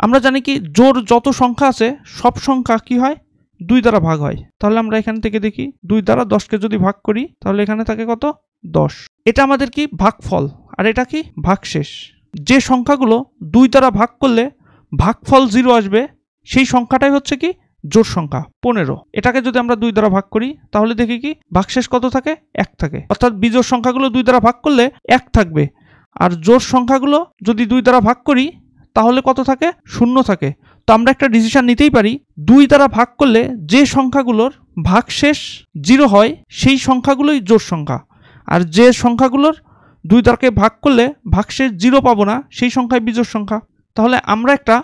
আমরা জানি কি জোর যত সংখ্যা আছে সব সংখ্যা কি হয় 2 দ্বারা ভাগ হয়। তাহলে আমরা এখান থেকে দেখি 2 দ্বারা 10কে যদি ভাগ করি তাহলে এখানে থাকে কত 10। এটা আমাদের কি ভাগফল, আর এটা কি ভাগশেষ। যে সংখ্যাগুলো 2 দ্বারা ভাগ করলে ভাগফল 0 আসবে সেই সংখ্যাটাই হচ্ছে কি জোড় সংখ্যা 15। এটাকে যদি আমরা 2 দ্বারা ভাগ করি তাহলে দেখি কি ভাগশেষ কত থাকে 1 থাকে, অর্থাৎ বিজোড় সংখ্যাগুলো 2 দ্বারা ভাগ করলে 1 থাকবে, আর জোড় সংখ্যাগুলো যদি 2 দ্বারা ভাগ করি তাহলে কত থাকে 0 থাকে। তো আমরা একটা ডিসিশন নিতেই পারি 2 দ্বারা ভাগ করলে যে সংখ্যাগুলোর ভাগশেষ 0 হয় সেই সংখ্যাগুলোই জোড় সংখ্যা, আর যে সংখ্যাগুলোর 2 দ্বারাকে ভাগ করলে ভাগশেষ 0 পাবো না সেই সংখ্যাই বিজোড় সংখ্যা। তাহলে আমরা একটা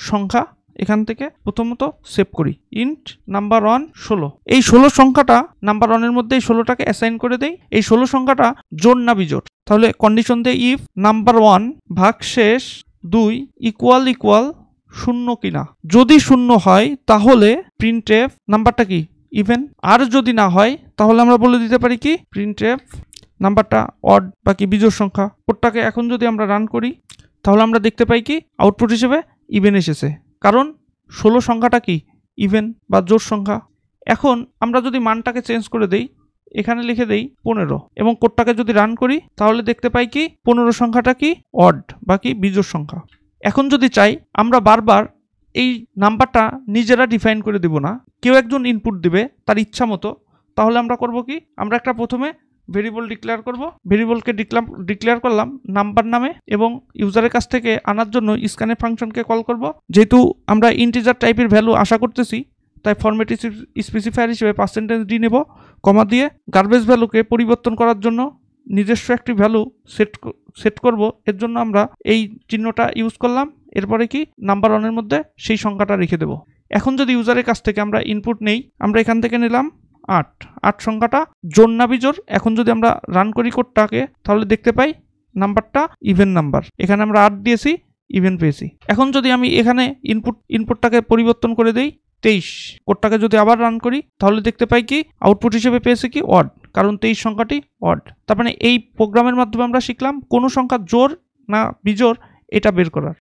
সংখ্যা এখান থেকে প্রথমত সেভ করি, ইন্ট নাম্বার 1 16। এই 16 সংখ্যাটা নাম্বার 1 এর মধ্যে এই 16টাকে অ্যাসাইন করে দেই। এই 16 সংখ্যাটা জোড় না বিজোড়? তাহলে কন্ডিশন দিয়ে ইফ নাম্বার 1 ভাগশেষ 2 ইকুয়াল 0 কিনা। যদি 0 হয় তাহলে প্রিন্টএফ নাম্বারটা কি ইভেন, আর যদি না হয় তাহলে আমরা বলে দিতে পারি কি প্রিন্টএফ নাম্বারটা অড বা কি বিজোড় সংখ্যা। কোডটাকে এখন যদি আমরা রান করি তাহলে আমরা দেখতে পাই কি আউটপুট হিসেবে ইভেন এসেছে, কারণ 16 সংখ্যাটা কি ইভেন বা জোড় সংখ্যা। এখন আমরা যদি মানটাকে চেঞ্জ করে দেই, এখানে লিখে দেই 15 এবং কোডটাকে যদি রান করি তাহলে দেখতে পাই কি 15 সংখ্যাটা কি অড বা কি বিজোড় সংখ্যা। এখন যদি চাই আমরা বারবার এই নাম্বারটা নিজেরা ডিফাইন করে দিব না, কেউ একজন ইনপুট দিবে তার ইচ্ছা মতো। তাহলে আমরা করব কি আমরা একটা প্রথমে ভেরিয়েবল ডিক্লেয়ার করব, ভেরিয়েবলকে ডিক্লেয়ার করলাম নাম্বার নামে এবং ইউজারের কাছ থেকে আনার জন্য স্ক্যানের ফাংশনকে কল করব। যেহেতু আমরা ইন্টিজার টাইপের ভ্যালু আশা করতেছি তাই ফরম্যাট স্পেসিফায়ার হিসেবে %d নেব, কমা দিয়ে গার্বেজ ভ্যালুকে পরিবর্তন করার জন্য নিজস্ব একটি ভ্যালু সেট করব। এর জন্য আমরা এই চিহ্নটা ইউজ করলাম। এরপরে কি নাম্বার 1 এর মধ্যে সেই সংখ্যাটা রেখে দেব। এখন যদি ইউজারের কাছ থেকে আমরা ইনপুট নেই, আমরা এখান থেকে নিলাম 8 সংখ্যাটা জোড় না বিজোড়। এখন যদি আমরা রান করি কোডটাকে তাহলে দেখতে পাই নাম্বারটা ইভেন নাম্বার, এখানে আমরা 8 দিয়েছি ইভেন পেয়েছি। এখন যদি আমি এখানে ইনপুটটাকে পরিবর্তন করে দেই 23, কোডটাকে যদি আবার রান করি তাহলে দেখতে পাই কি আউটপুট হিসেবে পেয়েছি কি অড, কারণ 23 সংখ্যাটি অড। তার মানে এই প্রোগ্রামের মাধ্যমে আমরা শিখলাম কোন সংখ্যা জোড় না বিজোড় এটা বের করার।